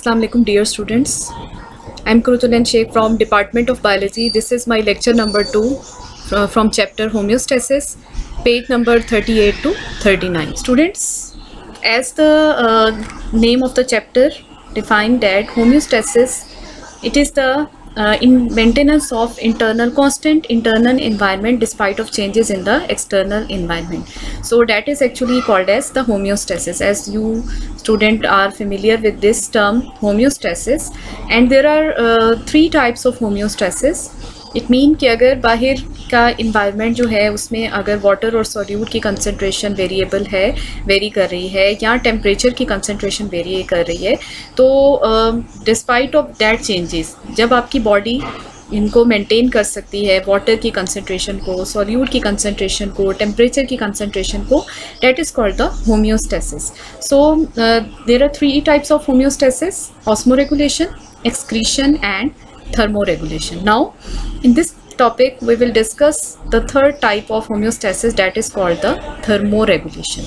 Assalamu alaikum dear students. I am Kurutulan Sheikh from Department of Biology. This is my lecture number 2 from chapter homeostasis, page number 38 to 39. Students, as the name of the chapter defined that homeostasis, it is the in maintenance of internal constant internal environment despite of changes in the external environment. So that is actually called as the homeostasis. As you student are familiar with this term homeostasis, and there are 3 types of homeostasis. It mean कि अगर बाहर का environment जो है उसमें अगर water और solute की कंसंट्रेशन वेरिएबल है, वेरी कर रही है, या टेम्परेचर की कंसंट्रेशन वेरी कर रही है, तो डिस्पाइट ऑफ दैट चेंजेस जब आपकी बॉडी इनको मेंटेन कर सकती है, वाटर की कंसंट्रेशन को, सॉल्यूट की कंसंट्रेशन को, टेम्परेचर की कंसंट्रेशन को, that is called the homeostasis. So there are 3 types of homeostasis: osmoregulation, excretion and thermoregulation. Now in this topic we will discuss the third type of homeostasis, that is called the thermoregulation.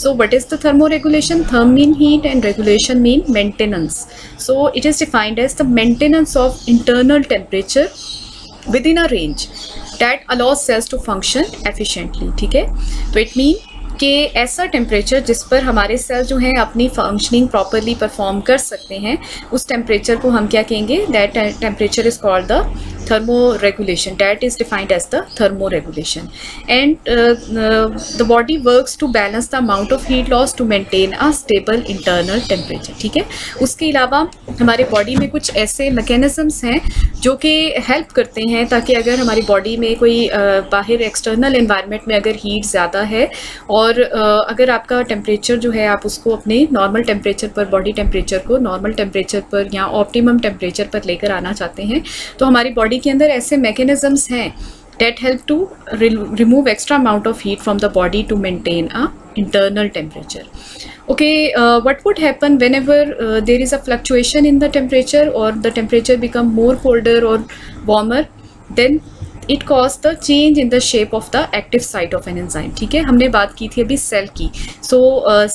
So what is the thermoregulation? Therm mean heat and regulation mean maintenance. So it is defined as the maintenance of internal temperature within a range that allows cells to function efficiently. ठीक है, तो it mean कि ऐसा temperature जिस पर हमारे cell जो हैं अपनी फंक्शनिंग प्रॉपरली परफॉर्म कर सकते हैं, उस टेम्परेचर को हम क्या कहेंगे? That temperature is called the thermoregulation. That is defined as the thermoregulation. And the body works to balance the amount of heat loss to maintain a stable internal temperature. ठीक है, उसके अलावा हमारे बॉडी में कुछ ऐसे मैकेनिज़म्स हैं जो कि हेल्प करते हैं ताकि अगर हमारी बॉडी में कोई बाहर एक्सटर्नल एनवायरनमेंट में अगर हीट ज़्यादा है और अगर आपका टेम्परेचर जो है आप उसको अपने नॉर्मल टेम्परेचर पर, बॉडी टेम्परेचर को नॉर्मल टेम्परेचर पर या ऑप्टिमम टेम्परेचर पर लेकर आना चाहते हैं, तो हमारी बॉडी के अंदर ऐसे मैकेनिज़म्स हैं that help to remove extra amount of heat from the body to maintain a internal temperature. Okay, what would happen whenever there is a fluctuation in the temperature or the temperature become more colder or warmer? Then it cause the change in the shape of the active site of an enzyme. ठीक है, हमने बात की थी अभी cell की. So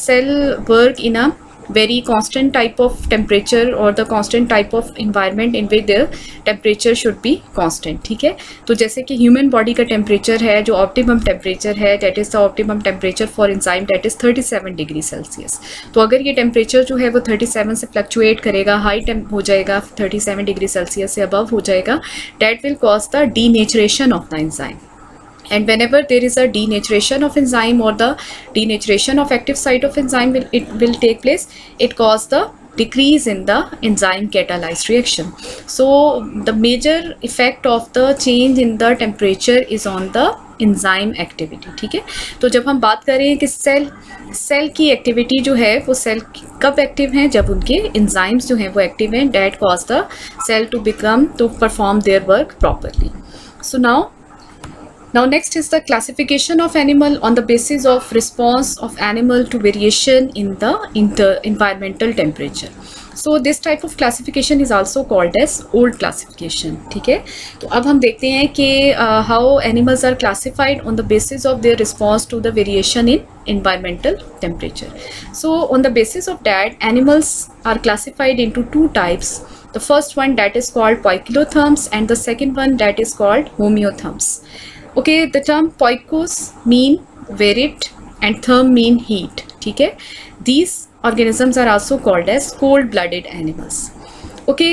cell work in a very constant type of temperature or the constant type of environment in which the temperature should be constant. ठीक है, तो जैसे कि ह्यूमन बॉडी का टेम्परेचर है जो ऑप्टिमम टेम्परेचर है, that is the optimum temperature for enzyme, that is 37 degree Celsius. तो अगर ये टेम्परेचर जो है वो 37 से फ्लक्चुएट करेगा, हाई टेम्प हो जाएगा, 37 डिग्री सेल्सियस से अबव हो जाएगा, that will cause the denaturation of the enzyme. And whenever there is a denaturation of enzyme or the denaturation of active site of enzyme will take place, it cause the decrease in the enzyme catalyzed reaction. So the major effect of the change in the temperature is on the enzyme activity. ठीक है, तो जब हम बात करें कि cell की activity जो है वो सेल कब एक्टिव हैं? जब उनके एंजाइम्स जो हैं वो एक्टिव हैं, that cause the cell to perform their work properly. So Now next is the classification of animal on the basis of response of animal to variation in the environmental temperature. So this type of classification is also called as old classification. ठीक है, तो अब हम देखते हैं कि how animals are classified on the basis of their response to the variation in environmental temperature. So on the basis of that, animals are classified into 2 types. The first one that is called poikilotherms and the second one that is called homeotherms. Okay, the term poikos mean varied and therm mean heat. ठीक है, these organisms are also called as cold-blooded animals. Okay,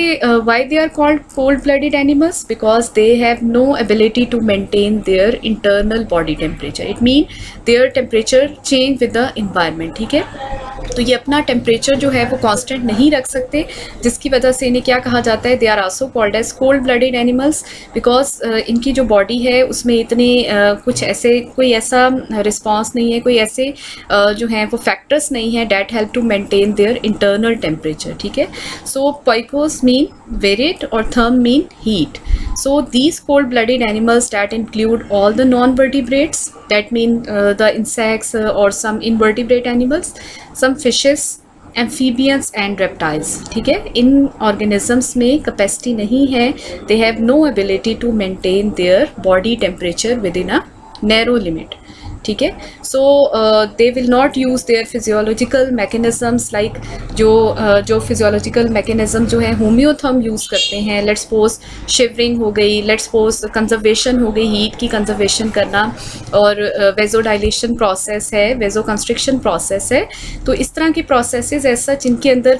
why they are called cold-blooded animals? Because they have no ability to maintain their internal body temperature. It means their temperature change with the environment. ठीक है, तो ये अपना temperature जो है वो constant नहीं रख सकते, जिसकी वजह से इन्हें क्या कहा जाता है? They are also called as cold blooded animals, because इनकी जो बॉडी है उसमें इतने कुछ ऐसे कोई ऐसा रिस्पॉन्स नहीं है, कोई ऐसे जो हैं वो फैक्टर्स नहीं है that help to maintain their internal temperature. ठीक है, सो पोइकोस मीन वेरिड और therm mean heat. So these cold-blooded animals that include all the non-vertebrates, that mean the insects or some invertebrate animals, some fishes, amphibians and reptiles. ठीक है, इन organisms में capacity नहीं है, they have no ability to maintain their body temperature within a narrow limit. ठीक है। So they will not use their physiological mechanisms like जो physiological mechanism जो है होम्योथर्म यूज़ करते हैं। लेट्स सपोज शिवरिंग हो गई, लेट्स सपोज कंजर्वेशन हो गई, हीट की कंजर्वेशन करना, और वेजोडाइलेशन प्रोसेस है, वेजो कंस्ट्रिक्शन प्रोसेस है। तो इस तरह की प्रोसेसेस ऐसा जिनके अंदर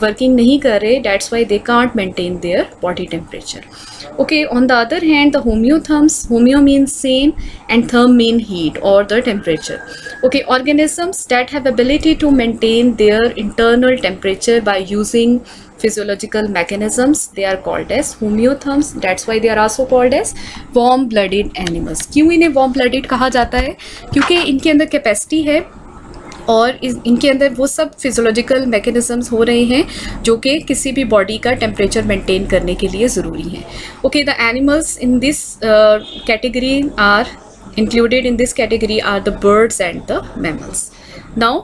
वर्किंग नहीं कर रहे, that's why they can't maintain their body temperature. Okay, on the other hand, the homeotherms, homeo means same and therm mean heat or the temperature. Okay, organisms that have ability to maintain their internal temperature by using physiological mechanisms, they are called as homeotherms. That's why they are also called as warm blooded animals. क्यों इन्हें warm blooded कहा जाता है? क्योंकि इनके अंदर capacity है और इनके अंदर वो सब फिजियोलॉजिकल मैकेनिज़म्स हो रहे हैं जो कि किसी भी बॉडी का टेम्परेचर मेंटेन करने के लिए ज़रूरी हैं। Okay, the animals in this category are included in this category are the birds and the mammals. Now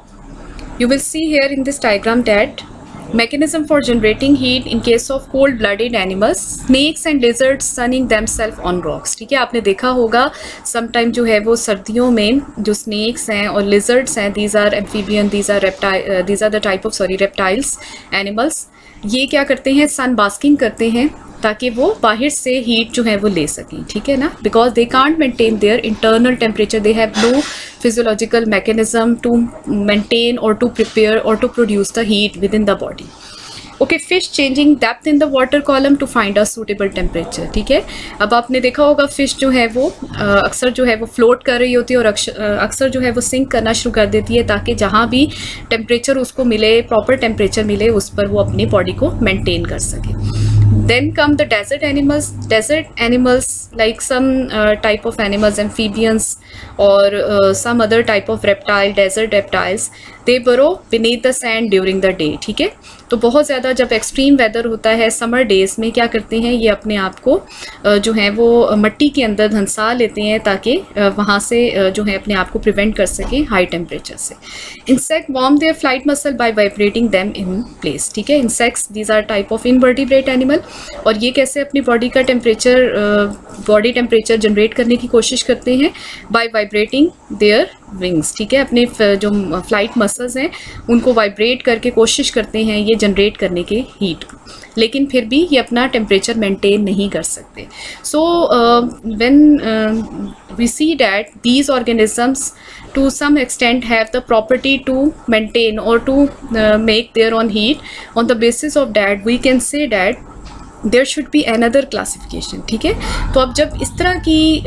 you will see here in this diagram that mechanism for generating heat in case of cold blooded animals, snakes and lizards sunning themselves on rocks. ठीक है, आपने देखा होगा sometime जो है वो सर्दियों में जो snakes हैं और lizards हैं, these are amphibian, these are the type of reptiles animals, ये क्या करते हैं, सन बास्किंग करते हैं ताकि वो बाहर से हीट जो है वो ले सकें। ठीक है ना, because they can't maintain their internal temperature, they have no physiological mechanism to maintain और टू प्रिपेयर और to produce the heat within the body. Okay, fish changing depth in the water column to find a suitable temperature. ठीक है, अब आपने देखा होगा fish जो है वो अक्सर जो है वो फ्लोट कर रही होती है और अक्सर जो है वो सिंक करना शुरू कर देती है ताकि जहाँ भी टेम्परेचर उसको मिले, प्रॉपर टेम्परेचर मिले, उस पर वो अपनी बॉडी को मेंटेन कर सके। Then come the desert animals. Desert animals like some type of animals, amphibians or some other type of reptile, desert reptiles, they burrow beneath the sand during the day. ठीक है, तो बहुत ज़्यादा जब extreme weather होता है summer days में क्या करते हैं, ये अपने आप को जो है वो मट्टी के अंदर धंसा लेते हैं ताकि वहाँ से जो है अपने आप को प्रिवेंट कर सकें हाई टेम्परेचर से। Insect warm their flight muscle by vibrating them in place. ठीक है, insects these are type of invertebrate animal, और ये कैसे अपनी बॉडी का बॉडी टेम्परेचर जनरेट करने की कोशिश करते हैं, बाय वाइब्रेटिंग देयर विंग्स। ठीक है, अपने जो फ्लाइट मसल्स हैं उनको वाइब्रेट करके कोशिश करते हैं ये जनरेट करने के हीट, लेकिन फिर भी ये अपना टेम्परेचर मेंटेन नहीं कर सकते। So when we see that these organisms to some extent have the property to maintain or to make their own heat, on the basis of that we can say that there should be another classification. ठीक है, तो अब जब इस तरह की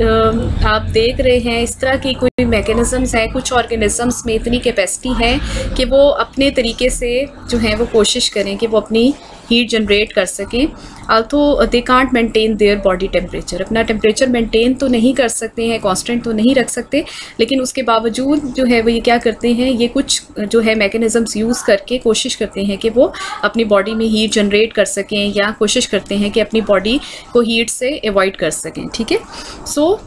आप देख रहे हैं, इस तरह की कोई मैकेनिज़म्स हैं, कुछ ऑर्गेनिजम्स में इतनी कैपेसिटी है कि वो अपने तरीके से जो है वो कोशिश करें कि वो अपनी हीट जनरेट कर सकें, तो दे can't maintain their body temperature, अपना टेम्परेचर मेंटेन तो नहीं कर सकते हैं, कांस्टेंट तो नहीं रख सकते, लेकिन उसके बावजूद जो है वो ये क्या करते हैं, ये कुछ जो है मैकेनिज़म्स यूज़ करके कोशिश करते हैं कि वो अपनी बॉडी में हीट जनरेट कर सकें, या कोशिश करते हैं कि अपनी बॉडी को हीट से अवॉइड कर सकें। ठीक है, so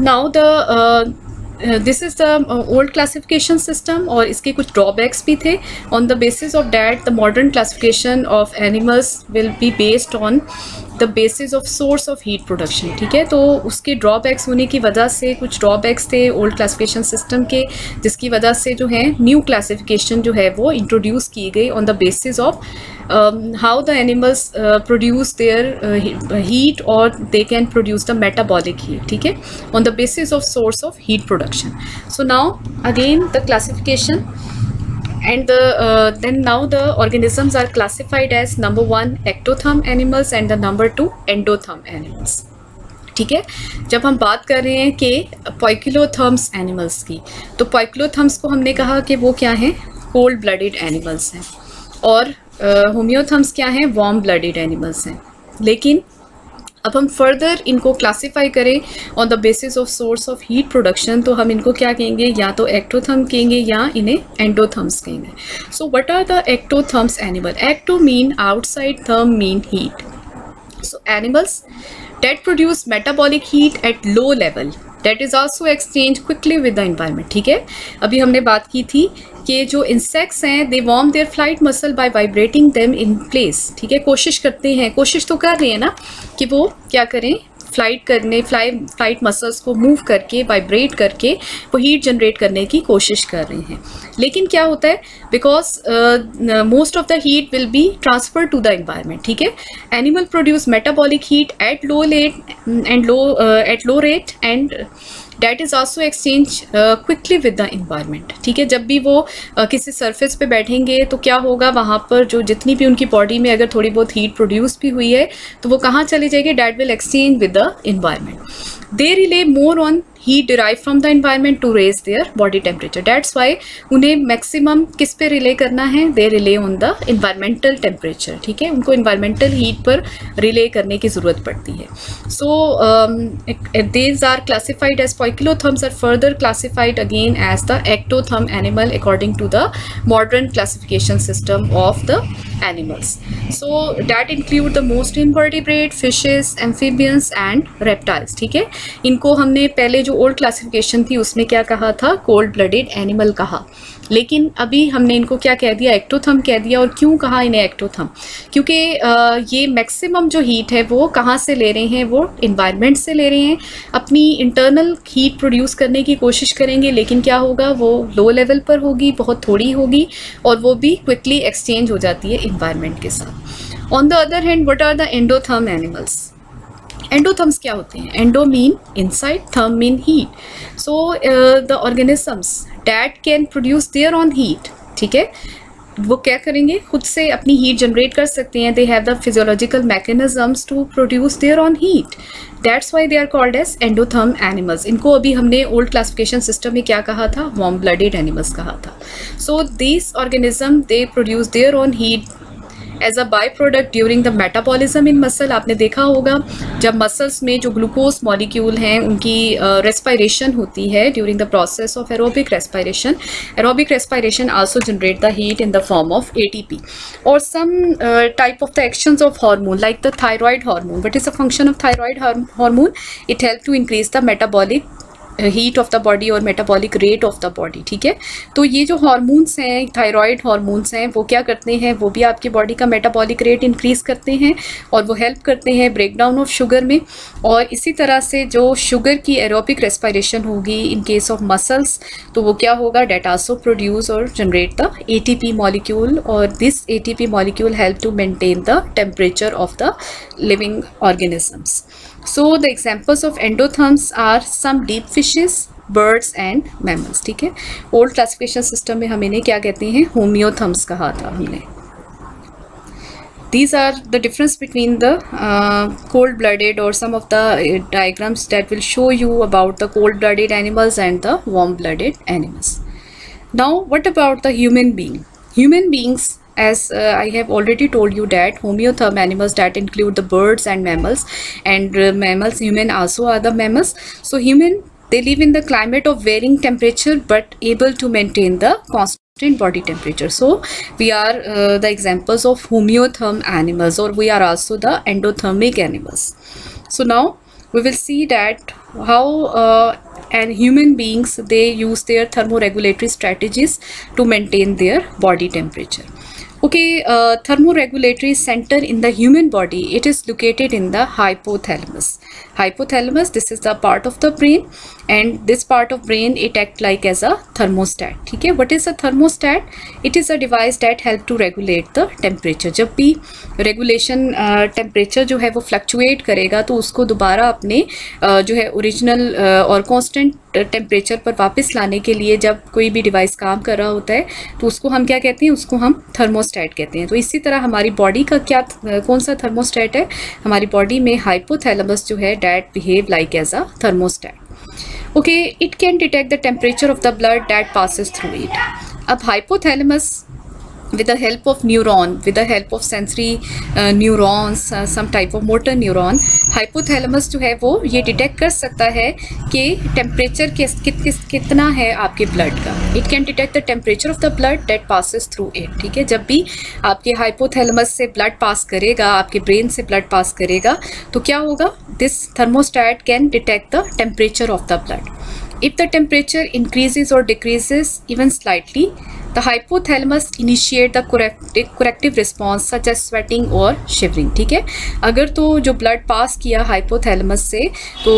now the this is the old classification system, और इसके कुछ ड्रॉबैक्स भी थे। On the basis of that the modern classification of animals will be based on the basis of source of heat production. ठीक है, तो उसके drawbacks होने की वजह से कुछ ड्रॉबैक्स थे ओल्ड क्लासिफिकेशन सिस्टम के, जिसकी वजह से जो है न्यू क्लासिफिकेशन जो है वो इंट्रोड्यूस की गई on the basis of how the animals produce their heat और they can produce the metabolic heat. ठीक है, on the basis of source of heat production. So now again the classification and then now the organisms are classified as number 1 ectotherm animals and the number 2 endotherm animals. ठीक है, जब हम बात कर रहे हैं कि पोइकिलोथर्म्स एनिमल्स की, तो पोइकिलोथर्म्स को हमने कहा कि वो क्या हैं, कोल्ड ब्लडेड एनिमल्स हैं, और होम्योथर्म्स क्या हैं, वार्म ब्लडेड एनिमल्स हैं। लेकिन अब हम फर्दर इनको क्लासीफाई करें on the basis of source of heat production, तो हम इनको क्या कहेंगे, या तो एक्टोथर्म कहेंगे या इन्हें एंडोथर्म्स कहेंगे। So what are the ectotherms animal? Ecto mean outside, therm mean heat. So animals that produce metabolic heat at low level that is also exchanged quickly with the environment. ठीक है, अभी हमने बात की थी कि जो इंसेक्ट्स हैं they warm their flight muscle by vibrating them in place. ठीक है, कोशिश करते हैं, कोशिश तो कर रहे हैं ना कि वो क्या करें, फ्लाइट मसल्स को मूव करके, वाइब्रेट करके वो हीट जनरेट करने की कोशिश कर रहे हैं। लेकिन क्या होता है, because most of the heat will be transfer to the environment, ठीक है। Animal produce metabolic heat at low rate and that is also exchange quickly with the environment, ठीक है। जब भी वो किसी सरफेस पे बैठेंगे तो क्या होगा, वहाँ पर जो जितनी भी उनकी बॉडी में अगर थोड़ी बहुत हीट प्रोड्यूस भी हुई है तो वो कहाँ चली जाएगी, that will exchange with the environment. They rely more on heat derived from the environment to raise their body temperature. That's why उन्हें maximum किस पे रिले करना है, they rely on the environmental temperature, ठीक है। उनको environmental heat पर relay करने की ज़रूरत पड़ती है। So these are classified as poikilotherms are further classified again as the ectotherm animal according to the modern classification system of the animals. So that include the most invertebrate, fishes, amphibians and reptiles, ठीक है। इनको हमने पहले जो old classification थी उसमें क्या कहा था, कोल्ड ब्लडेड एनिमल कहा, लेकिन अभी हमने इनको क्या कह दिया, एक्टोथर्म कह दिया। और क्यों कहा इन्हें एक्टोथर्म, क्योंकि ये मैक्सिमम जो हीट है वो कहाँ से ले रहे हैं, वो इन्वायरमेंट से ले रहे हैं। अपनी इंटरनल हीट प्रोड्यूस करने की कोशिश करेंगे, लेकिन क्या होगा, वो लो लेवल पर होगी, बहुत थोड़ी होगी और वो भी क्विकली एक्सचेंज हो जाती है इन्वायरमेंट के साथ। On the other hand what are the endotherm animals. Endotherms क्या होते हैं, endo mean inside, therm mean heat. So the organisms that can produce their own heat, ठीक है, वो क्या करेंगे, खुद से अपनी हीट जनरेट कर सकते हैं। They have the physiological mechanisms to produce their own heat, that's why they are called as endotherm animals. इनको अभी हमने ओल्ड क्लासिफिकेशन सिस्टम में क्या कहा था, वार्म ब्लडेड एनिमल्स कहा था। So this organism they produce their own heat as a by product during the metabolism in muscle. आपने देखा होगा जब मसल्स में जो ग्लूकोज मॉलिक्यूल हैं उनकी रेस्पायरेशन होती है during the process of aerobic respiration. Aerobic respiration also generate the heat in the form of ATP और some type of the actions of hormone like the thyroid hormone. What is the function of thyroid hormone, it help to increase the metabolic heat of the body और metabolic rate of the body, ठीक है। तो ये जो hormones हैं, thyroid hormones हैं, वो क्या करते हैं, वो भी आपकी बॉडी का मेटाबॉलिक रेट इंक्रीज़ करते हैं और वो हेल्प करते हैं ब्रेक डाउन ऑफ शुगर में। और इसी तरह से जो शुगर की एरोबिक रेस्पायरेशन होगी इन केस ऑफ मसल्स, तो वो क्या होगा, डेट आल्सो प्रोड्यूस और जनरेट द ATP मॉलिक्यूल और this ATP molecule help to maintain the temperature of the living organisms. So the examples of endotherms are some deep fishes, birds and mammals, ठीक है। Old classification system में हम इन्हें क्या कहते हैं, homeotherms कहा था हमने। These are the difference between the cold-blooded or some of the diagrams that will show you about the cold-blooded animals and the warm-blooded animals. Now what about the human being? Human beings, as I have already told you that homeotherm animals that include the birds and mammals and mammals, human also are the mammals. So human, they live in the climate of varying temperature but able to maintain the constant body temperature. So we are the examples of homeotherm animals or we are also the endothermic animals. So now we will see that how and human beings, they use their thermoregulatory strategies to maintain their body temperature. Okay, thermoregulatory center in the human body, it is located in the hypothalamus. Hypothalamus, this is the part of the brain and this part of brain, it act like as a thermostat, ठीक है। What is a thermostat? It is a device that help to regulate the temperature. जब भी regulation temperature जो है वो fluctuate करेगा तो उसको दोबारा अपने जो है ओरिजिनल और constant टेम्परेचर पर वापस लाने के लिए जब कोई भी डिवाइस काम कर रहा होता है तो उसको हम क्या कहते हैं, उसको हम थर्मोस्टेट कहते हैं। तो इसी तरह हमारी बॉडी का क्या कौन सा थर्मोस्टेट है, हमारी बॉडी में हाइपोथैलेमस जो है that behave like as a thermostat. Okay, it can detect the temperature of the blood that passes through it. अब hypothalamus with the help of neuron, with the help of sensory neurons, some type of motor neuron, hypothalamus जो है वो ये detect कर सकता है कि temperature कितना है आपके ब्लड का। It can detect the temperature of the blood that passes through it, ठीक है। जब भी आपके हाइपोथैलेमस से ब्लड पास करेगा, आपके ब्रेन से ब्लड पास करेगा, तो क्या होगा, this thermostat can detect the temperature of the blood. If the temperature increases or decreases even slightly, The hypothalamus initiate the corrective response such as sweating or shivering. ठीक है, अगर तो जो blood pass किया hypothalamus से, तो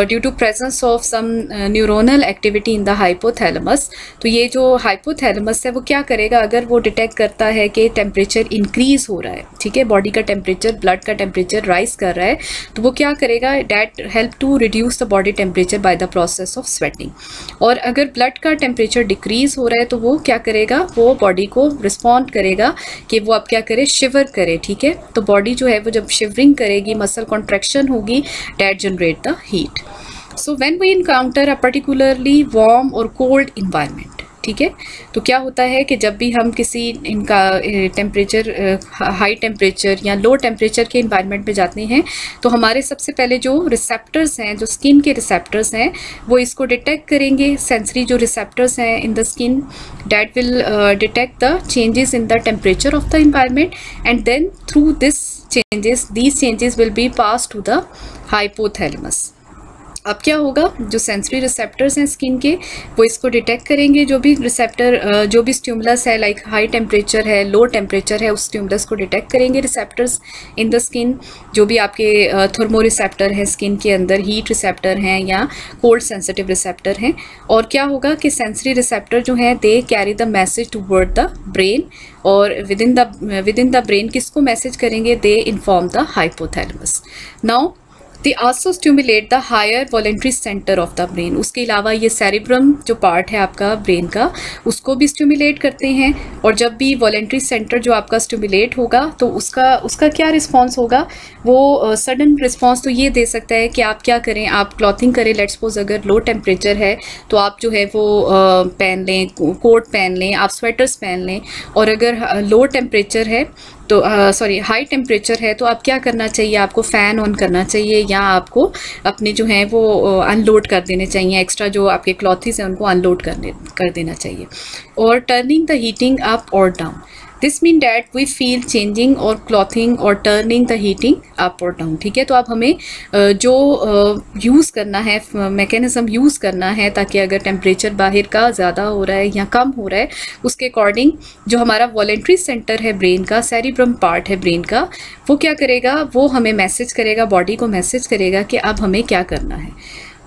due to presence of some neuronal activity in the hypothalamus, तो ये जो hypothalamus है वो क्या करेगा, अगर वो डिटेक्ट करता है कि टेम्परेचर इंक्रीज हो रहा है, ठीक है, बॉडी का टेम्परेचर, ब्लड का टेम्परेचर राइज कर रहा है, तो वो क्या करेगा, that help to reduce the body temperature by the process of sweating. और अगर ब्लड का टेम्परेचर डिक्रीज हो रहा है तो वो क्या करेगा, वो बॉडी को रिस्पॉन्ड करेगा कि वो अब क्या करे, शिवर करे. ठीक है, तो बॉडी जो है वो जब शिवरिंग करेगी, मसल कॉन्ट्रैक्शन होगी, that generate the heat. So when we encounter a particularly warm और कोल्ड इन्वायरमेंट, ठीक है, तो क्या होता है कि जब भी हम किसी इनका टेम्परेचर, हाई टेम्परेचर या लो टेम्परेचर के इन्वायरमेंट में जाते हैं, तो हमारे सबसे पहले जो रिसेप्टर्स हैं, जो स्किन के रिसेप्टर्स हैं, वो इसको डिटेक्ट करेंगे. सेंसरी जो रिसेप्टर्स हैं in the skin, that will detect the changes in the temperature of the environment, and then through this changes, these changes will be pass to the hypothalamus. अब क्या होगा, जो सेंसरी रिसेप्टर्स हैं skin के, वो इसको detect करेंगे. जो भी रिसेप्टर, जो भी स्टिमुलस है, लाइक हाई टेम्परेचर है, लो टेम्परेचर है, उस स्टिमुलस को डिटेक्ट करेंगे रिसेप्टर्स इन द स्किन. जो भी आपके थर्मो रिसेप्टर हैं स्किन के अंदर, हीट रिसेप्टर हैं या कोल्ड सेंसिटिव रिसेप्टर हैं. और क्या होगा कि सेंसरी रिसेप्टर जो हैं, they carry the message toward the brain, और विद इन द ब्रेन किसको मैसेज करेंगे, they inform the hypothalamus. Now they also stimulate the higher voluntary centre of the brain. उसके अलावा ये सेरिब्रम जो पार्ट है आपका ब्रेन का, उसको भी स्टिमुलेट करते हैं. और जब भी वॉलेंट्री सेंटर जो आपका स्टिमुलेट होगा, तो उसका क्या रिस्पॉन्स होगा, वो सडन रिस्पॉन्स तो ये दे सकता है कि आप क्या करें, आप क्लॉथिंग करें. लेट्स सपोज अगर लो टेम्परेचर है तो आप जो है वो पहन लें, कोट पहन लें, आप स्वेटर्स पहन लें. और अगर लो टेम्परेचर है तो हाई टेम्परेचर है, तो आप क्या करना चाहिए, आपको फ़ैन ऑन करना चाहिए, या आपको अपने जो हैं वो अनलोड कर देने चाहिए. एक्स्ट्रा जो आपके क्लॉथ्स हैं उनको अनलोड कर देना चाहिए. और टर्निंग द हीटिंग अप और down, this mean that we feel changing और क्लॉथिंग और टर्निंग द हीटिंग अप और डाउन. ठीक है, तो अब हमें जो यूज़ करना है, मैकेनिज़्म यूज़ करना है, ताकि अगर टेम्परेचर बाहर का ज़्यादा हो रहा है या कम हो रहा है, उसके अकॉर्डिंग जो हमारा वॉलेंट्री सेंटर है ब्रेन का, सेरिब्रम पार्ट है ब्रेन का, वो क्या करेगा, वो हमें मैसेज करेगा, बॉडी को मैसेज करेगा कि अब हमें क्या करना है.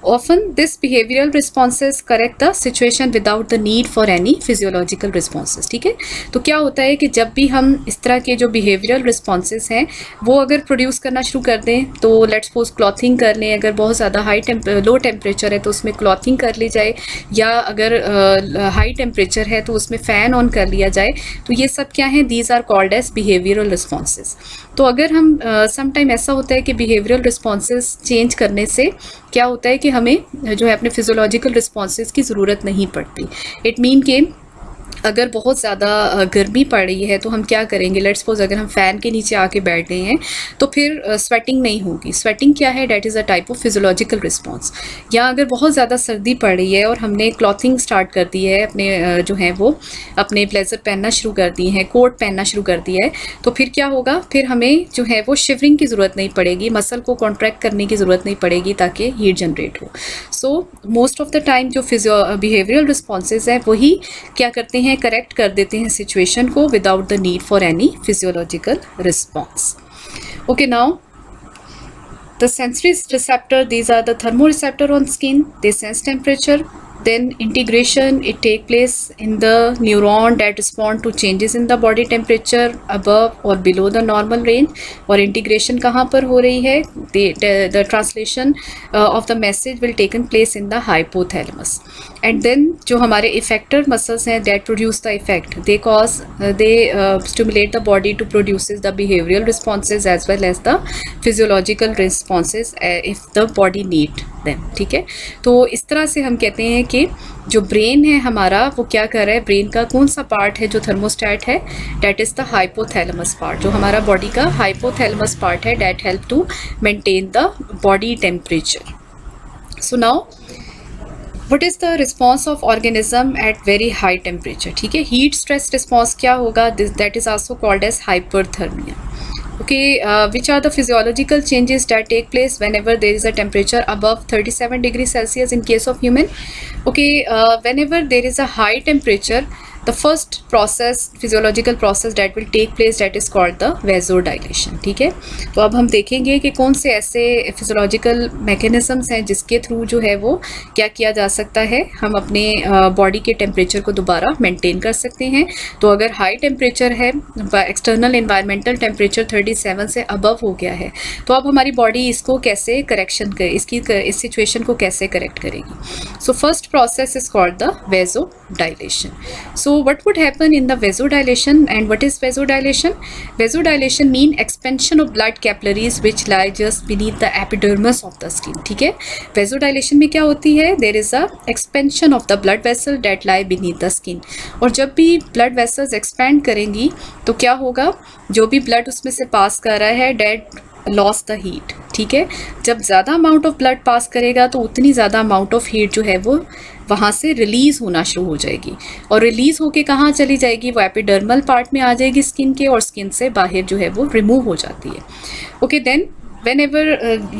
Often this behavioral responses correct the situation without the need for any physiological responses. ठीक है, तो क्या होता है कि जब भी हम इस तरह के जो behavioral responses हैं वो अगर प्रोड्यूस करना शुरू कर दें, तो लेट्स सपोज क्लॉथिंग कर लें, अगर बहुत ज़्यादा लो टेम्परेचर है तो उसमें क्लॉथिंग कर ली जाए, या अगर हाई टेम्परेचर है तो उसमें फ़ैन ऑन कर लिया जाए. तो ये सब क्या हैं, these are called as behavioral responses. तो अगर हम समटाइम ऐसा होता है कि behavioral responses चेंज करने से क्या होता है कि हमें जो है अपने फिजियोलॉजिकल रिस्पॉन्सेज की ज़रूरत नहीं पड़ती. इट मीन कि अगर बहुत ज़्यादा गर्मी पड़ रही है तो हम क्या करेंगे, लेट्स सपोज अगर हम फ़ैन के नीचे आके बैठ गए हैं तो फिर स्वेटिंग नहीं होगी. स्वेटिंग क्या है, that is a type of physiological response. या अगर बहुत ज़्यादा सर्दी पड़ रही है और हमने क्लॉथिंग स्टार्ट कर दी है, अपने जो है वो अपने ब्लेज़र पहनना शुरू कर दिए हैं, कोट पहनना शुरू कर दिया है, तो फिर क्या होगा, फिर हमें जो है वो शिवरिंग की ज़रूरत नहीं पड़ेगी, मसल को कॉन्ट्रैक्ट करने की ज़रूरत नहीं पड़ेगी ताकि हीट जनरेट हो. So most of the time जो बिहेवियरल रिस्पॉन्सेज हैं वही क्या करते हैं, करेक्ट कर देते हैं सिचुएशन को without the need for any physiological response. Okay, now the sensory receptor, these are the thermoreceptor on skin, they sense temperature. Then integration, it take place in the neuron that respond to changes in the body temperature above or below the normal range. और integration कहाँ पर हो रही है, the translation of the message will taken place in the hypothalamus. And then जो हमारे effector muscles हैं that produce the effect, they stimulate the body to produces the behavioral responses as well as the physiological responses if the body need them. ठीक है, तो इस तरह से हम कहते हैं कि जो ब्रेन है हमारा वो क्या कर रहा है, ब्रेन का कौन सा पार्ट है जो थर्मोस्टेट है, that is the hypothalamus part. जो हमारा बॉडी का हाइपोथैलेमस पार्ट है, that help to maintain the body temperature. So now what is the response of organism at very high temperature. ठीक है, हीट स्ट्रेस रिस्पॉन्स क्या होगा, that is also called as hyperthermia. Okay, which are the physiological changes that take place whenever there is a temperature above 37 degrees Celsius in case of human? Okay, whenever there is a high temperature, the first process, physiological process that will take place, that is called the vasodilation. ठीक है, तो अब हम देखेंगे कि कौन से ऐसे फिजियोलॉजिकल मैकेनिज्म्स हैं जिसके थ्रू जो है वो क्या किया जा सकता है, हम अपने बॉडी के टेम्परेचर को दोबारा मेंटेन कर सकते हैं। तो अगर हाई टेम्परेचर है, एक्सटर्नल एनवायरमेंटल टेम्परेचर 37 से अबव हो गया है, तो अब हमारी बॉडी इसको कैसे करेक्शन करे, इस सिचुएशन को कैसे करेक्ट करेगी। So first process is called the vasodilation. So what would happen in the vasodilation and what is vasodilation? Vasodilation mean expansion of blood capillaries which lie just beneath the epidermis of the skin. ठीक है, vasodilation में क्या होती है, there is a expansion of the blood vessel that lie beneath the skin. और जब भी blood vessels expand करेंगी तो क्या होगा, जो भी ब्लड उसमें से पास कर रहा है डेट लॉस द हीट। ठीक है, जब ज़्यादा अमाउंट ऑफ ब्लड पास करेगा तो उतनी ज़्यादा अमाउंट ऑफ हीट जो है वो वहाँ से रिलीज़ होना शुरू हो जाएगी, और रिलीज़ होके कहाँ चली जाएगी, वो एपिडर्मल पार्ट में आ जाएगी स्किन के, और स्किन से बाहर जो है वो रिमूव हो जाती है। Okay, then whenever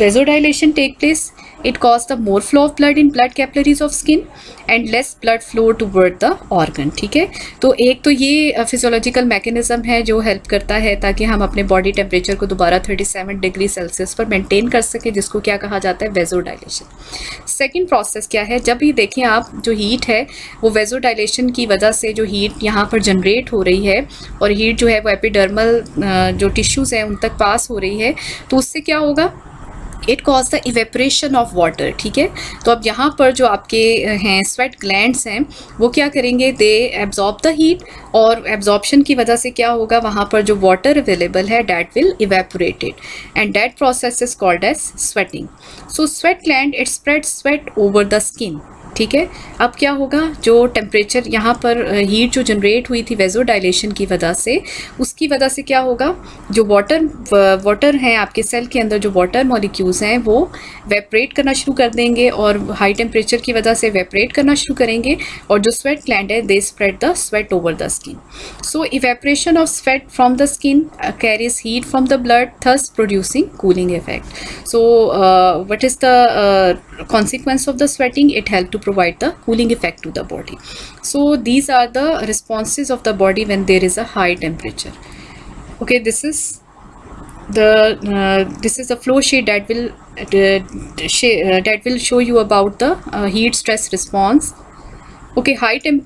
vasodilation take place, it causes the more flow of blood in blood capillaries of skin and less blood flow toward the organ। ठीक है, तो एक तो ये फिजियोलॉजिकल मैकेनिज्म है जो हेल्प करता है ताकि हम अपने बॉडी टेम्परेचर को दोबारा 37 डिग्री सेल्सियस पर मेंटेन कर सकें, जिसको क्या कहा जाता है, वेजोडाइलेशन। सेकेंड प्रोसेस क्या है, जब भी देखें आप जो हीट है वो वेजोडाइलेशन की वजह से जो हीट यहाँ पर जनरेट हो रही है, और हीट जो है वो एपिडर्मल जो टिश्यूज़ हैं उन तक पास हो रही है, तो उससे क्या होगा, it cause the evaporation of water. ठीक है, तो अब यहाँ पर जो आपके हैं स्वेट ग्लैंड्स हैं वो क्या करेंगे, दे एब्जॉर्ब द हीट, और एब्जॉर्प्शन की वजह से क्या होगा, वहाँ पर जो वाटर अवेलेबल है that will evaporated, and that process is called as sweating. So sweat gland it spread sweat over the skin. ठीक है, अब क्या होगा, जो टेम्परेचर यहाँ पर हीट जो जनरेट हुई थी वेजोडाइलेशन की वजह से, उसकी वजह से क्या होगा, जो वाटर हैं आपके सेल के अंदर, जो वाटर मॉलिक्यूल्स हैं वो वेपरेट करना शुरू कर देंगे, और हाई टेम्परेचर की वजह से वेपरेट करना शुरू करेंगे, और जो स्वेट ग्लैंड है they spread the sweat over the skin. So evaporation of sweat from the skin carries heat from the blood, thus producing cooling effect. So what is the consequence of the sweating? It helps to provide the cooling effect to the body. So these are the responses of the body when there is a high temperature. Okay, this is the flow sheet that will show you about the heat stress response. Okay,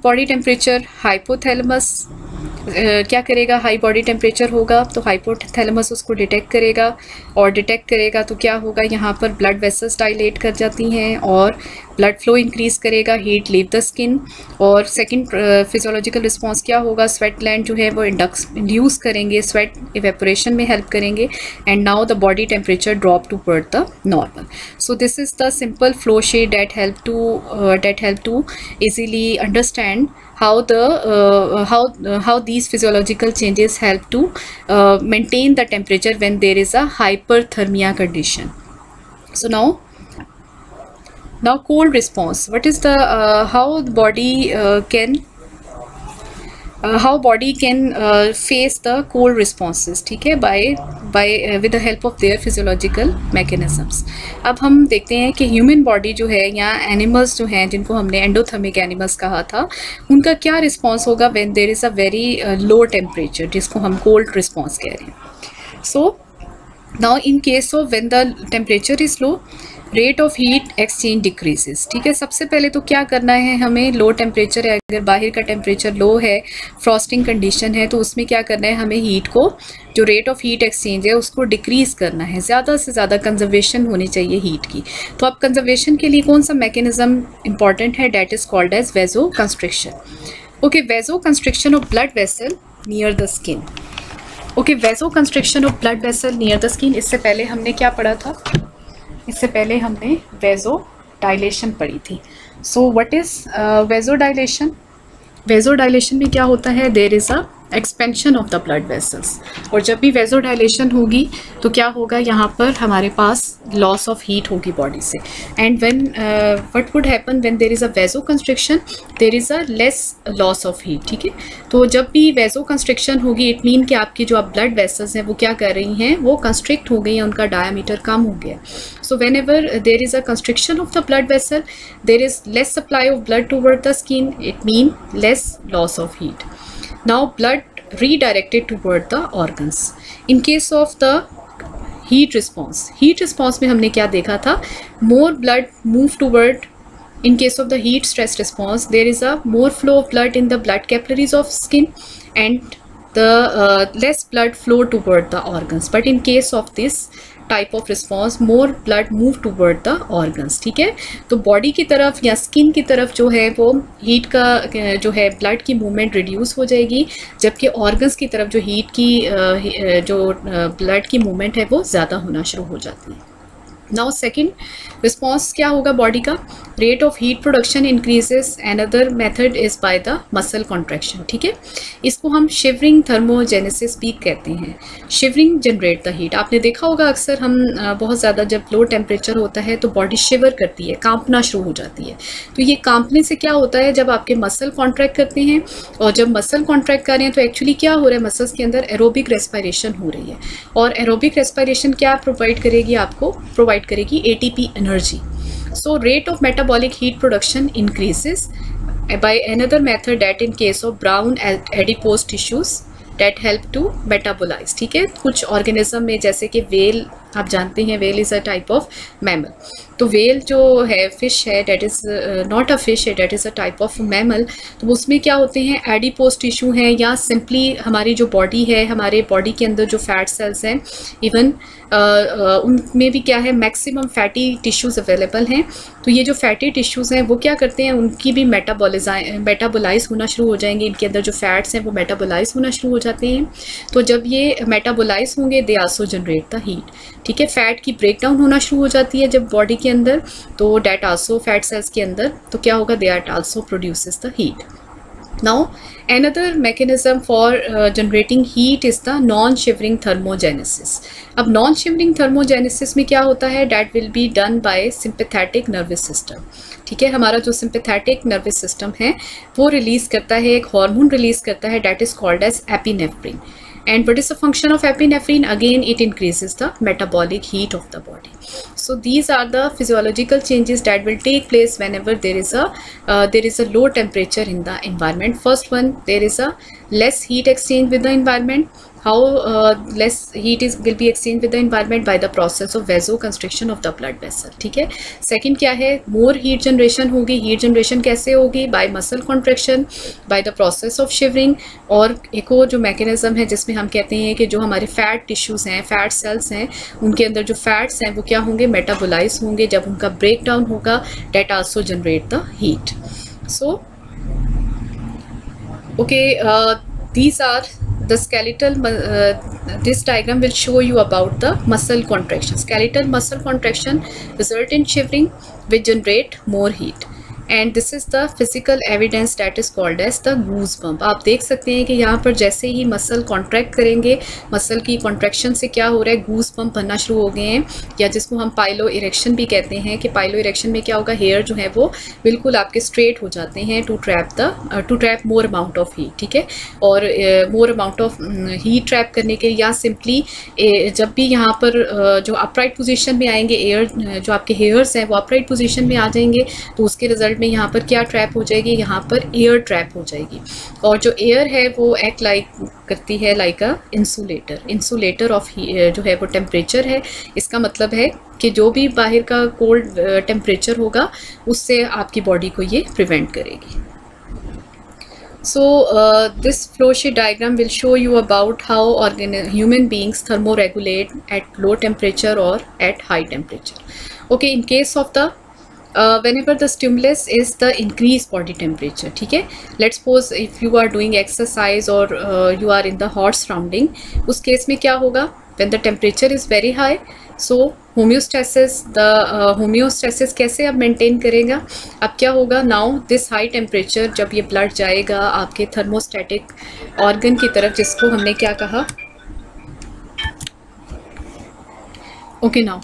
body temperature, hypothalamus क्या करेगा, high body temperature होगा तो hypothalamus उसको detect करेगा, और detect करेगा तो क्या होगा, यहाँ पर ब्लड वेसल्स डायलेट कर जाती हैं और ब्लड फ्लो इंक्रीज़ करेगा, हीट लीव द स्किन। और सेकंड फिजियोलॉजिकल रिस्पॉन्स क्या होगा, स्वेट ग्लैंड जो है वो इंड्यूस करेंगे, स्वेट इवेपोरेशन में हेल्प करेंगे, and now the body temperature drop toward the normal. So this is the simple flow sheet that help to easily understand how these physiological changes help to maintain the temperature when there is a hyperthermia condition. So now cold response. What is the how body can face the cold responses? ठीक है, by with the help of their physiological mechanisms. अब हम देखते हैं कि human body जो है या एनिमल्स जो हैं जिनको हमने एंडोथर्मिक एनिमल्स कहा था, उनका क्या रिस्पॉन्स होगा when there is a very low temperature, जिसको हम कोल्ड रिस्पॉन्स कह रहे हैं। So now in case of when the temperature is low, rate of heat exchange decreases. ठीक है, सबसे पहले तो क्या करना है हमें, लो टेम्परेचर है, अगर बाहर का टेम्परेचर लो है, फ्रॉस्टिंग कंडीशन है, तो उसमें क्या करना है, हमें हीट को, जो रेट ऑफ हीट एक्सचेंज है उसको डिक्रीज़ करना है, ज़्यादा से ज़्यादा कंजर्वेशन होनी चाहिए हीट की। तो अब कंजर्वेशन के लिए कौन सा मैकेनिज्म इंपॉर्टेंट है, that is called as vasoconstriction. Okay, vasoconstriction of blood vessel near the skin. Okay, vasoconstriction of blood vessel near the skin, इससे पहले हमने क्या पढ़ा था, इससे पहले हमने वेजोडाइलेशन पढ़ी थी। So what is vasodilation? Vasodilation में क्या होता है, there is a expansion of the blood vessels. और जब भी वेजोडाइलेशन होगी तो क्या होगा, यहाँ पर हमारे पास लॉस ऑफ हीट होगी बॉडी से। And when what would happen when there is a vasoconstriction, there is a less loss of heat, ठीक है। तो जब भी वेजो कंस्ट्रिक्शन होगी इट मीन कि आपकी जो आप ब्लड वेसल्स हैं वो क्या कर रही हैं, वो कंस्ट्रिक्ट हो गई हैं, उनका डायामीटर कम हो गया। So whenever there is a constriction of the blood vessel, there is less supply of blood toward the skin, it mean less loss of heat. Now blood redirected toward the organs. In case of the heat response में हमने क्या देखा था, more blood move toward, in case of the heat stress response there is a more flow of blood in the blood capillaries of skin and the less blood flow toward the organs. But in case of this type of response more blood move toward the organs, ठीक है। तो body की तरफ या skin की तरफ जो है वो हीट का जो है ब्लड की मूवमेंट रिड्यूस हो जाएगी, जबकि ऑर्गन्स की तरफ जो हीट की जो ब्लड की मूवमेंट है वो ज़्यादा होना शुरू हो जाती है। नाउ सेकेंड रिस्पॉन्स क्या होगा बॉडी का, rate of heat production increases, another method is by the muscle contraction, ठीक है। इसको हम शिवरिंग थर्मोजेनेसिस भी कहते हैं। शिवरिंग जनरेट द हीट, आपने देखा होगा अक्सर हम बहुत ज़्यादा जब लो टेम्परेचर होता है तो बॉडी शिवर करती है, कांपना शुरू हो जाती है। तो ये कांपने से क्या होता है, जब आपके मसल कॉन्ट्रैक्ट करते हैं, और जब मसल कॉन्ट्रैक्ट कर रहे हैं तो एक्चुअली क्या हो रहा है, मसल्स के अंदर एरोबिक रेस्पिरेशन हो रही है, और एरोबिक रेस्पिरेशन क्या प्रोवाइड करेगी, आपको प्रोवाइड करेगी ATP energy. So rate of metabolic heat production increases by another method that in case of brown adipose tissues that help to metabolize, ठीक है। कुछ ऑर्गेनिज्म में जैसे कि वेल, आप जानते हैं whale is a type of mammal, तो वेल जो है फिश है, that is not a fish है, that is a type of mammal. तो उसमें क्या होते हैं, एडिपोज टिश्यू हैं, या सिंपली हमारी जो बॉडी है, हमारे बॉडी के अंदर जो फैट सेल्स हैं, इवन उनमें भी क्या है, मैक्सिमम फैटी टिश्यूज़ अवेलेबल हैं। तो ये जो फैटी टिश्यूज़ हैं वो क्या करते हैं, उनकी भी मेटाबोलाइज होना शुरू हो जाएंगे, इनके अंदर जो फैट्स हैं वो मेटाबोलाइज होना शुरू हो जाते हैं। तो जब ये मेटाबोलाइज होंगे they also generate the heat, ठीक है। फैट की ब्रेकडाउन होना शुरू हो जाती है जब बॉडी के अंदर, तो डेट आल्सो फैट सेल्स के अंदर, तो क्या होगा, they are also produces the heat. Now another mechanism for generating heat is the non-shivering thermogenesis. अब non-shivering thermogenesis में क्या होता है, that will be done by sympathetic nervous system, ठीक है। हमारा जो sympathetic nervous system है वो रिलीज़ करता है, एक हार्मोन रिलीज़ करता है, that is called as epinephrine. And what is the function of epinephrine? Again, it increases the metabolic heat of the body. So these are the physiological changes that will take place whenever there is a low temperature in the environment. First one, there is a less heat exchange with the environment. How less heat will be exchanged with the environment? By the process of vasoconstriction of the blood vessel, ठीक है। Second क्या है, more heat generation होगी। heat generation कैसे होगी? by muscle contraction, by the process of shivering। और एक और जो mechanism है जिसमें हम कहते हैं कि जो हमारे fat tissues हैं, fat cells हैं, उनके अंदर जो fats हैं वो क्या होंगे, metabolize होंगे। जब उनका breakdown होगा, that also generate the heat. So okay, these are the skeletal this diagram will show you about the muscle contraction. Skeletal muscle contraction result in shivering which generate more heat, and this is the physical evidence that is called as the goosebump. आप देख सकते हैं कि यहाँ पर जैसे ही muscle contract करेंगे, muscle की कॉन्ट्रैक्शन से क्या हो रहा है, गूसबम्प बनना शुरू हो गए हैं, या जिसको हम पाइलो इरेक्शन भी कहते हैं कि पाइलो इरेक्शन में क्या होगा, हेयर जो है वो बिल्कुल आपके स्ट्रेट हो जाते हैं to trap more amount of heat, ठीक है। और more amount of heat trap करने के, या सिंपली जब भी यहाँ पर जो अपराइट पोजिशन में आएंगे, एयर जो आपके हेयर्स हैं वो अपराइट पोजिशन में आ जाएंगे, तो उसके रिजल्ट में यहाँ पर क्या ट्रैप हो जाएगी, यहाँ पर एयर ट्रैप हो जाएगी। और जो एयर है वो एक्ट लाइक करती है लाइक अ इंसुलेटर ऑफ जो है वो टेम्परेचर है। इसका मतलब है कि जो भी बाहर का कोल्ड टेम्परेचर होगा उससे आपकी बॉडी को ये प्रिवेंट करेगी। So this flow sheet diagram will show you about how human beings thermoregulate at low temperature or at high temperature. Okay, in case of the whenever the stimulus is the increased body temperature, ठीक है। Let's suppose if you are doing exercise or you are in the hot surrounding, उस case में क्या होगा, when the temperature is very high, so homeostasis, the homeostasis कैसे अब maintain करेगा? अब क्या होगा? नाउ दिस हाई टेम्परेचर, जब ये ब्लड जाएगा आपके थर्मोस्टैटिक ऑर्गन की तरफ, जिसको हमने क्या कहा? ओके नाउ,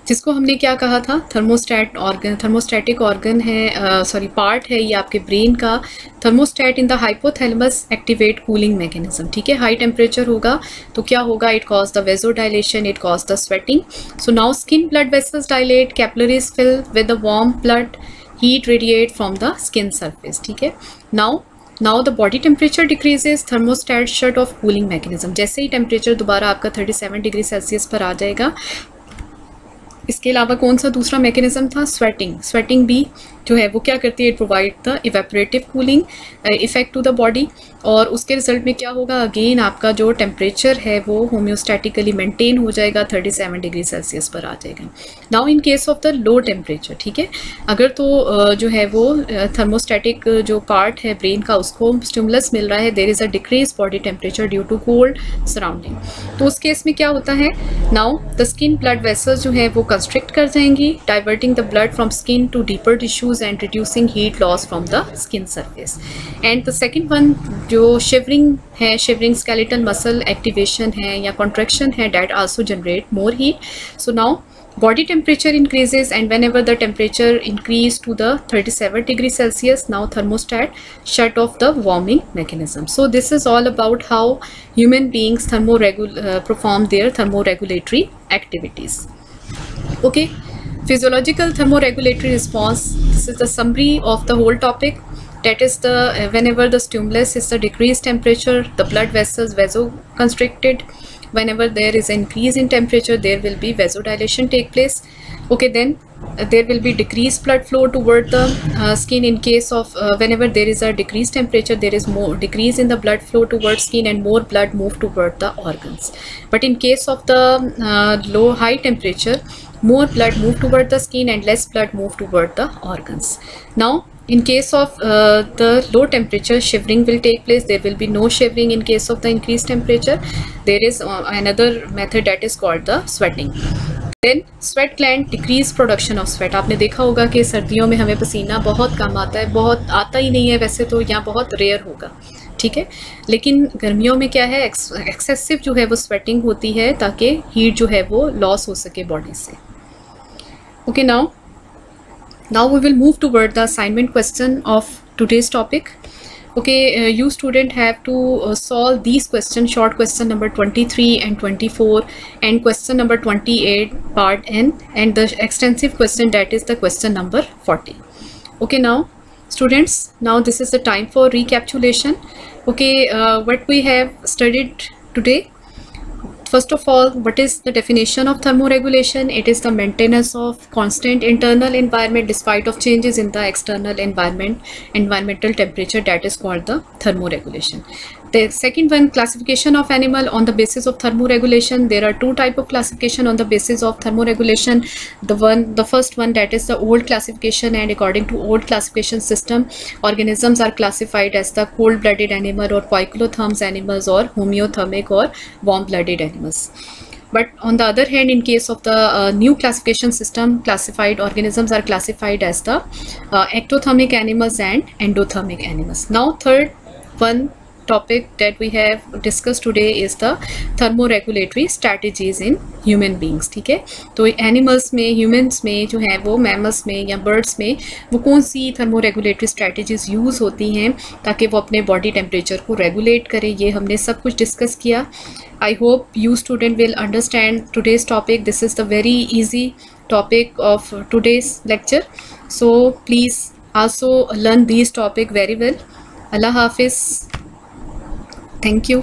जिसको हमने क्या कहा था? थर्मोस्टैट ऑर्गन, थर्मोस्टैटिक ऑर्गन है, सॉरी पार्ट है ये आपके ब्रेन का। Thermostat in the hypothalamus activate cooling mechanism, ठीक है। हाई टेम्परेचर होगा तो क्या होगा? It cause the vasodilation, it cause the sweating. So now skin blood vessels dilate, capillaries fill with the warm blood, heat radiate from the skin surface, ठीक है। Now the body temperature decreases, thermostat shut off cooling mechanism. जैसे ही temperature दोबारा आपका 37 degree Celsius पर आ जाएगा, इसके अलावा कौन सा दूसरा मैकेनिज्म था? स्वेटिंग। स्वेटिंग भी जो है वो क्या करती है? It provide the evaporative cooling effect to the body, और उसके रिजल्ट में क्या होगा? अगेन आपका जो टेम्परेचर है वो होम्योस्टैटिकली मेंटेन हो जाएगा, 37 डिग्री सेल्सियस पर आ जाएगा। Now in case of the low temperature, ठीक है, अगर तो जो है वो थर्मोस्टैटिक जो पार्ट है ब्रेन का, उसको स्टिमुलस मिल रहा है, there is a decrease body temperature due to cold surrounding, तो उस केस में क्या होता है? Now the skin blood vessels जो है वो कंस्ट्रिक्ट कर जाएंगी, diverting the blood from skin to deeper tissues and reducing heat loss from the skin surface. And the second one जो shivering है, shivering skeletal muscle activation है या contraction है, that also generate more heat. So now body temperature increases, and whenever the temperature increase to the 37 degree Celsius, now thermostat shut off the warming mechanism. So this is all about how human beings perform their thermoregulatory activities. Okay. Physiological thermoregulatory response, this is the summary of the whole topic. That is the whenever the stimulus is the decreased temperature, the blood vessels vasoconstricted. Whenever there is an increase in temperature, there will be vasodilation take place. Okay, then there will be decreased blood flow toward the skin. In case of whenever there is a decreased temperature, there is more decrease in the blood flow towards skin and more blood move toward the organs. But in case of the high temperature, more blood move toward the skin and less blood move toward the organs. Now in case of the low temperature, shivering will take place. There will be no shivering in case of the increased temperature. There is another method that is called the sweating. Then sweat gland decrease production of sweat. आपने देखा होगा कि सर्दियों में हमें पसीना बहुत कम आता है, बहुत आता ही नहीं है वैसे तो, यहाँ बहुत रेयर होगा, ठीक है। लेकिन गर्मियों में क्या है? एक्सेसिव जो है वो स्वेटिंग होती है ताकि हीट जो है वो लॉस हो सके बॉडी से। Okay, now we will move toward the assignment question of today's topic. Okay, you student have to solve these questions, short question number 23 and 24 and question number 28 part N, and the extensive question that is the question number 40. Okay, now students, now this is the time for recapitulation. Okay, what we have studied today. First of all, what is the definition of thermoregulation? It is the maintenance of constant internal environment despite of changes in the external environmental temperature, that is called the thermoregulation. The second one, classification of animal on the basis of thermoregulation. There are two type of classification on the basis of thermoregulation. The first one, that is the old classification, and according to old classification system, organisms are classified as the cold-blooded animal or poikilotherms animals or homeothermic or warm-blooded animals. But on the other hand, in case of the new classification system, classified organisms are classified as the ectothermic animals and endothermic animals. Now third one topic that we have discussed today is the thermoregulatory strategies in human beings, ठीक है। तो animals में, humans में जो है वो, mammals में या बर्ड्स में वो कौन सी थर्मोरेगुलेटरी स्ट्रैटेजीज यूज़ होती हैं ताकि वो अपने बॉडी टेम्परेचर को रेगुलेट करें, ये हमने सब कुछ डिस्कस किया। I hope you student will understand today's topic. This is the very easy topic of today's lecture, so please also learn these topic very well. Allah Hafiz. Thank you.